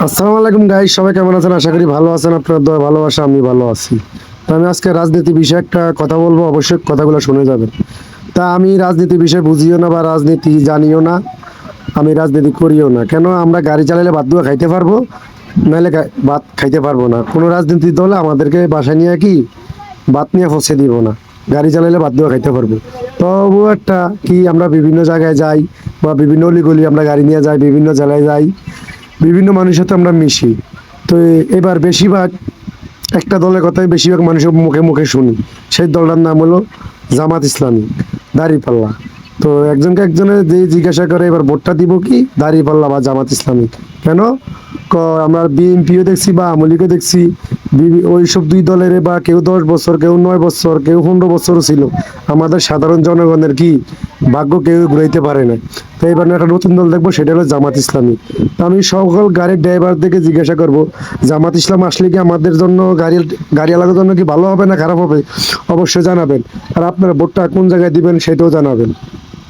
আসসালামু আলাইকুম গাইস, সবাই কেমন আছেন? আশা করি ভালো আছেন। আপনার দয়া ভালোবাসা আমি ভালো আছি। তো আমি আজকে রাজনীতি বিষয়ে একটা কথা বলবো, অবশ্যই কথাগুলো শুনে যাবেন। তা আমি রাজনীতি বিষয়ে বুঝিও না বা রাজনীতি জানিও না, আমি রাজনীতি করিও না। কেন? আমরা গাড়ি চালালে ভাত দুয়া খাইতে পারবো, নাহলে ভাত খাইতে পারবো না। কোনো রাজনীতি দল আমাদেরকে বাসায় নিয়ে কি ভাত নিয়ে পৌঁছে দিব না। গাড়ি চালাইলে ভাত দুয়া খাইতে পারবো। তবু একটা কি, আমরা বিভিন্ন জায়গায় যাই বা বিভিন্ন অলিগলি আমরা গাড়ি নিয়ে যাই, বিভিন্ন জেলায় যাই, বিভিন্ন মানুষের সাথে আমরা মিশি। তো এবার বেশিরভাগ একটা দলের কথাই বেশিরভাগ মানুষের মুখে মুখে শুনি। সেই দলটার নাম হলো জামাত ইসলামী, দাঁড়িপাল্লা। তো একজনকে একজনে যে জিজ্ঞাসা করে এবার ভোটটা দিব কি দাঁড়িপাল্লা বা জামাত ইসলামী। কেন? আমরা বিএনপিও দেখছি বা আওয়ামী লীগও দেখছি, ওই সব দুই দলের বা কেউ 10 বছর, কেউ 9 বছর, কেউ 15 বছরও ছিল। আমাদের সাধারণ জনগণের কি ভাগ্য কেউ ঘুরাইতে পারে না। তো এবার একটা নতুন দল দেখবো, সেটা হলো জামাত ইসলামী। তো আমি সকল গাড়ির ড্রাইভারদেরকে জিজ্ঞাসা করব, জামাত ইসলাম আসলে কি আমাদের জন্য গাড়িওয়ালাদের জন্য কি ভালো হবে না খারাপ হবে? অবশ্যই জানাবেন। আর আপনারা ভোটটা কোন জায়গায় দিবেন সেটাও জানাবেন।